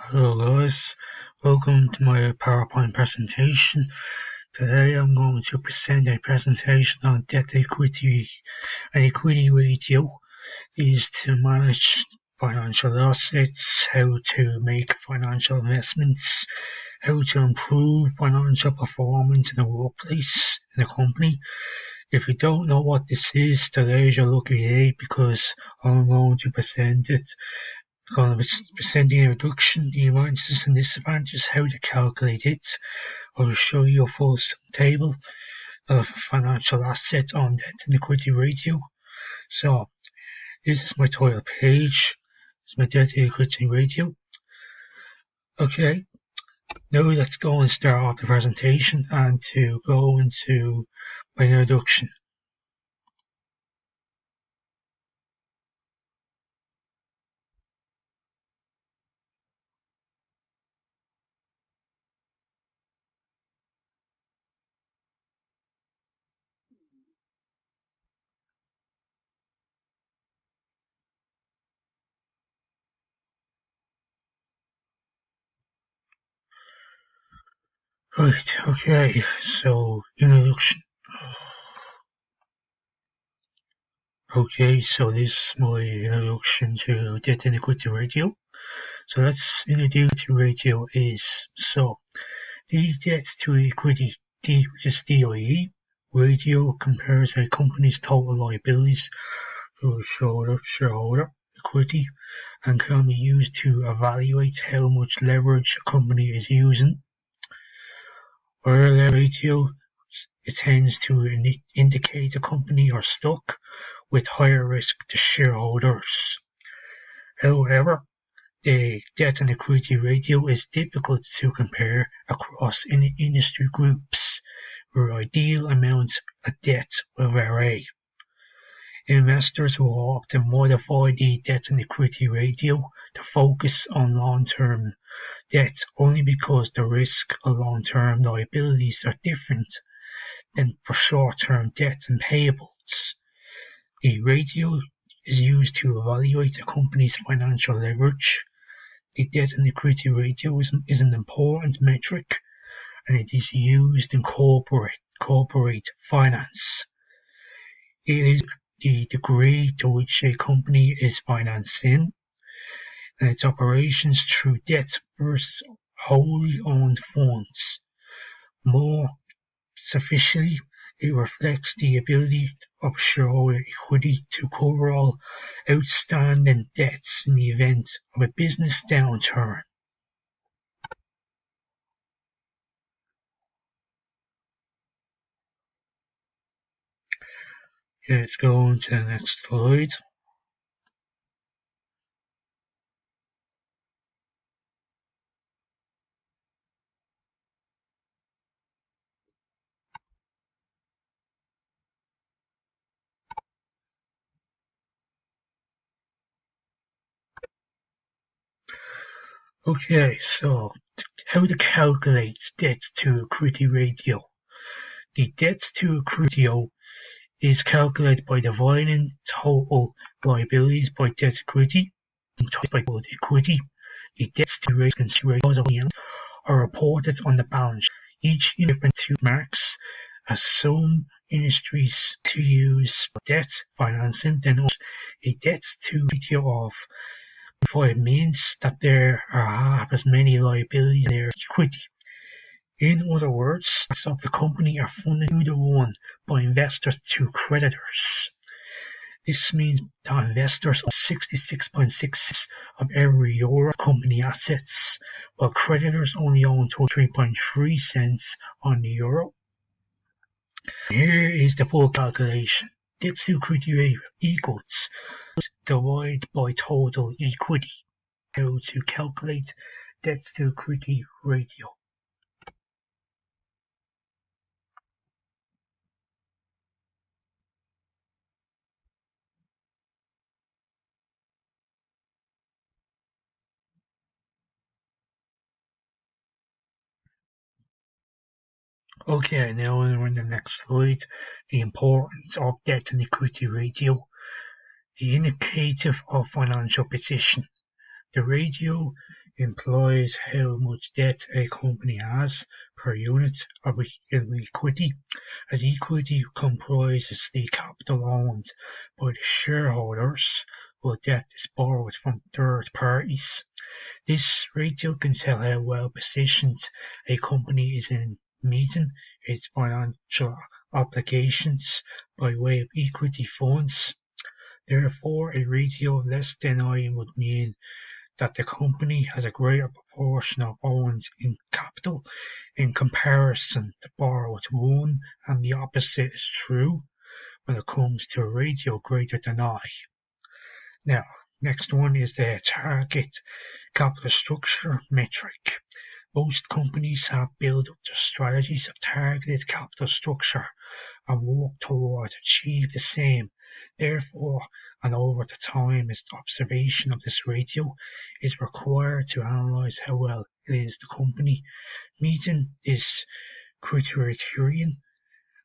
Hello guys, welcome to my PowerPoint presentation. Today I'm going to present a presentation on debt equity and equity ratio. These to manage financial assets, how to make financial investments, how to improve financial performance in the workplace, in a company. If you don't know what this is, today's your lucky day because I'm going to present it. I'm presenting a reduction, the advantages and disadvantages, how to calculate it. I will show you a full table of financial assets on debt and equity ratio. So this is my title page. It's my debt to equity ratio. Okay, now let's go and start the presentation and to go into my introduction. Right, okay, so introduction. Okay, so this is my introduction to debt and equity ratio. So let's introduce the ratio is. So the debt to equity, which is DIE, ratio compares a company's total liabilities to shareholder equity and can be used to evaluate how much leverage a company is using. Where the ratio it tends to indicate a company or stock with higher risk to shareholders. However, the debt and equity ratio is difficult to compare across industry groups, where ideal amounts of debt will vary. Investors will often modify the debt and equity ratio to focus on long-term debt only because the risk of long-term liabilities are different than for short-term debt and payables. The ratio is used to evaluate a company's financial leverage. The debt and equity ratio is an important metric, and it is used in corporate finance. It is the degree to which a company is financing and its operations through debt versus wholly owned funds. More sufficiently, it reflects the ability of shareholder equity to cover all outstanding debts in the event of a business downturn. Let's go on to the next slide. Okay, so how to calculate debt to equity ratio. The debt to equity ratio is calculated by dividing total liabilities by debt equity by total equity. The debts to ratio are reported on the balance sheet, each in different two marks, as some industries to use debt financing than others. A debt to ratio of 5 means that there are half as many liabilities as there is equity. In other words, assets of the company are funded 2-to-1 by investors to creditors. This means that investors own 66.6 of every euro of company assets, while creditors only own 23.3 cents on the euro. Here is the full calculation. Debt to equity ratio equals divided by total equity. How to calculate debt to equity ratio. Okay, now we're on the next slide. The importance of debt and equity ratio. The indicator of financial position. The ratio implies how much debt a company has per unit of equity, as equity comprises the capital owned by the shareholders, while debt is borrowed from third parties. This ratio can tell how well positioned a company is in meeting its financial obligations by way of equity funds. Therefore, a ratio of less than 9 would mean that the company has a greater proportion of owned in capital in comparison to borrowed one, and the opposite is true when it comes to a ratio greater than I. Now, next one is the target capital structure metric. Most companies have built up their strategies of targeted capital structure and work towards achieve the same. Therefore, and over the time is observation of this ratio is required to analyze how well it is the company meeting this criterion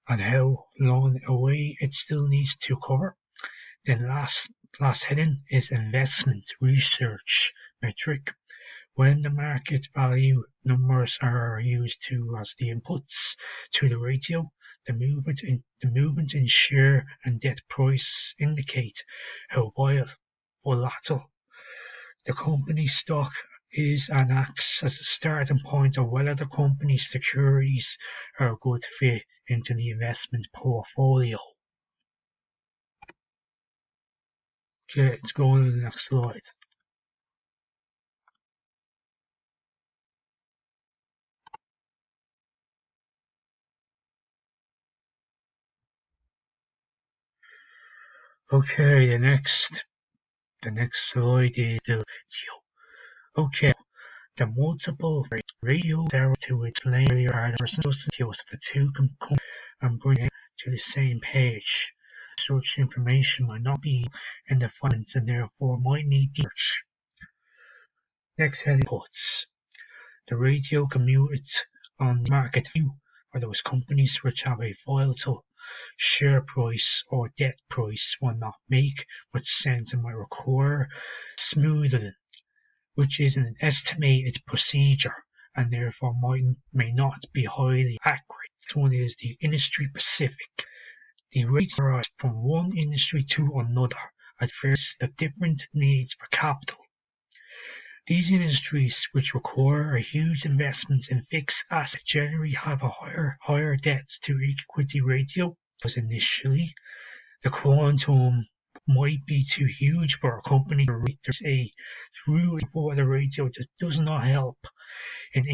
and how long away it still needs to cover. Then last heading is investment research metric. When the market value numbers are used as the inputs to the ratio, the movement in share and debt price indicate how volatile the company's stock is and acts as a starting point of whether the company's securities are a good fit into the investment portfolio. Okay, let's go on to the next slide. Okay, the next slide is the ratio. Okay, the multiple ratio are to explain the ratios of the two components and bring them to the same page. Such information might not be in the finance and therefore might need research. Next heading puts. The ratio commutes on the market view for those companies which have a volatile share price or debt price will not make much sense and might require smoothing, which is an estimated procedure and therefore may not be highly accurate. This one is the industry specific. The rates varies from one industry to another as various the different needs for capital. These industries, which require a huge investment in fixed assets, generally have a higher debt to equity ratio, because initially the quantum might be too huge for a company to reach a through for the ratio just does not help in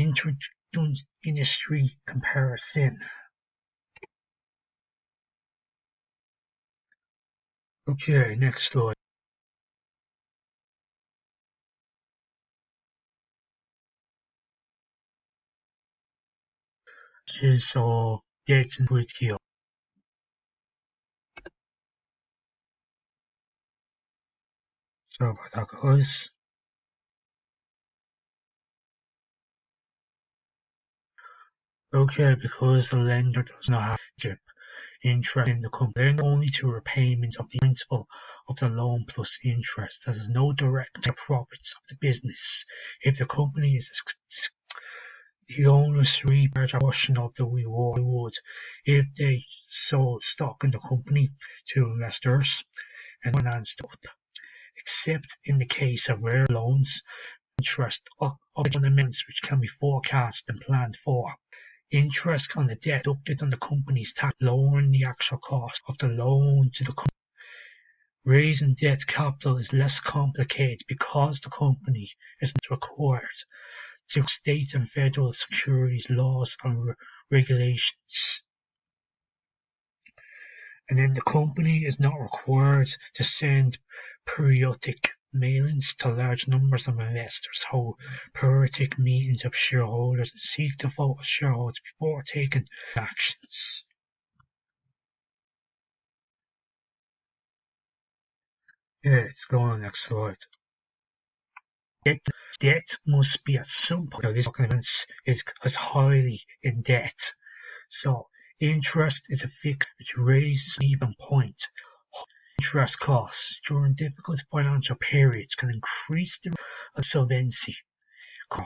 industry comparison. Okay, next slide. Is debt and ratio. Sorry about that, guys. Okay, because the lender does not have to interest in the company, lend only to repayment of the principal of the loan plus interest. There is no direct profits of the business. If the company is the owners reap a portion of the reward if they sold stock in the company to investors and financed up, except in the case of rare loans, interest of amounts which can be forecast and planned for. Interest on the debt deducted on the company's tax, lowering the actual cost of the loan to the company. Raising debt capital is less complicated because the company is not required to state and federal securities laws and regulations. And then the company is not required to send periodic mailings to large numbers of investors, hold periodic meetings of shareholders, and seek to vote with shareholders before taking actions. Yeah, let's go on the next slide. Debt must be at some point. Now, this document is highly in debt. So interest is a fixed which raises even point. Interest costs during difficult financial periods can increase the risk of solvency. Too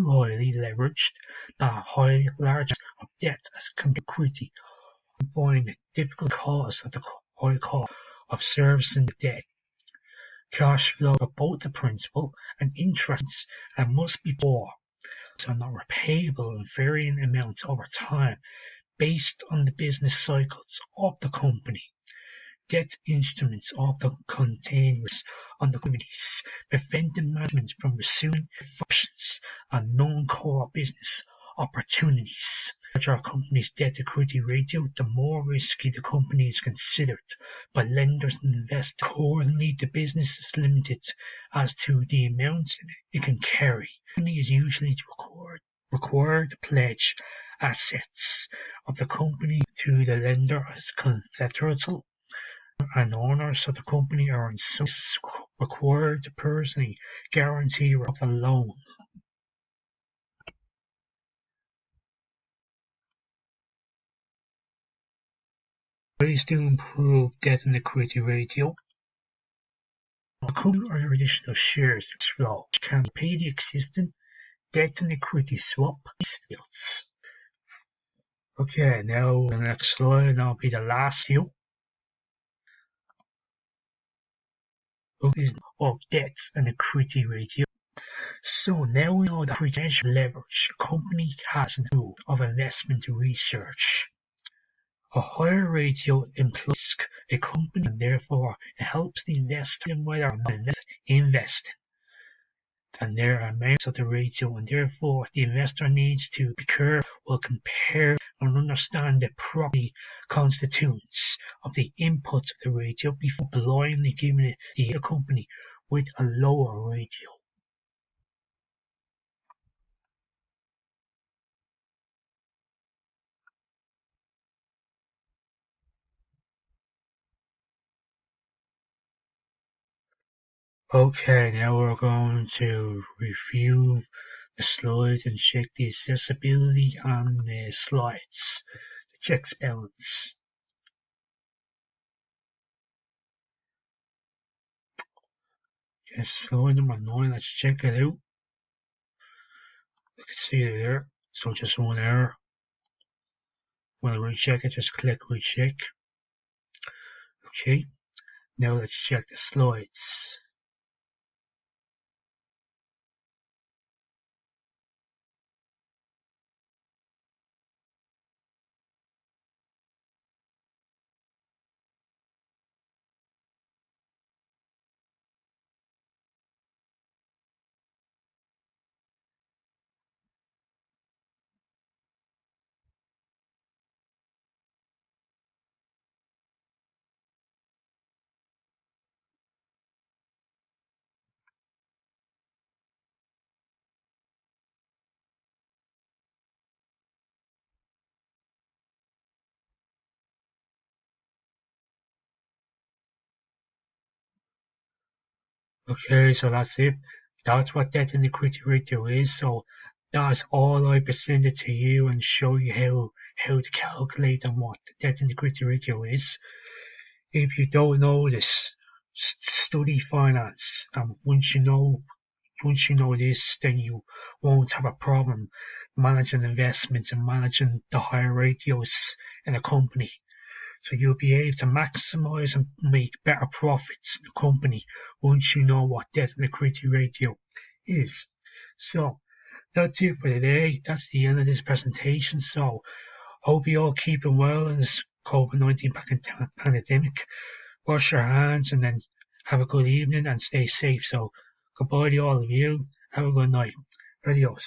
highly leveraged, the large of debt as compared to equity, combined with difficult costs of the high cost of servicing the debt. Cash flow of both the principal and interest and must be bought, so not repayable in varying amounts over time based on the business cycles of the company. Debt instruments often contain risks on the liquidities, preventing management from pursuing options on non-core business opportunities. The larger a company's debt-equity ratio, the more risky the company is considered by lenders and investors. Accordingly, the business is limited as to the amounts it can carry. The company is usually required to pledge assets of the company to the lender as collateral, and owners of the company are in some cases required to personally guarantee of the loan. Ways to improve debt and equity ratio. A company or additional shares flow which can pay the existing debt and equity swap fields. Okay, now the next slide, and that'll be the last view. Of debt and equity ratio. So now we know the potential leverage a company has in lieu of investment research. A higher ratio implies a company, and therefore it helps the investor in whether or not investing. And there are amounts of the ratio, and therefore the investor needs to be careful while compare and understand the property constituents of the inputs of the ratio before blindly giving it the other company with a lower ratio. Okay, now we're going to review the slides and check the accessibility on the slides. The checks balance. Okay, slide number 9, let's check it out. You can see it there, so just one error. Want to recheck it, just click recheck. Okay, now let's check the slides. Okay, so that's it. That's what debt and equity ratio is. So that's all I presented to you and show you how to calculate and what the debt and equity ratio is. If you don't know this, study finance. And once you know this, then you won't have a problem managing investments and managing the higher ratios in a company. So you'll be able to maximize and make better profits in the company once you know what debt and equity ratio is. So that's it for today. That's the end of this presentation. So hope you all keeping well in this COVID-19 pandemic. Wash your hands and then have a good evening and stay safe. So goodbye to all of you. Have a good night. Adios.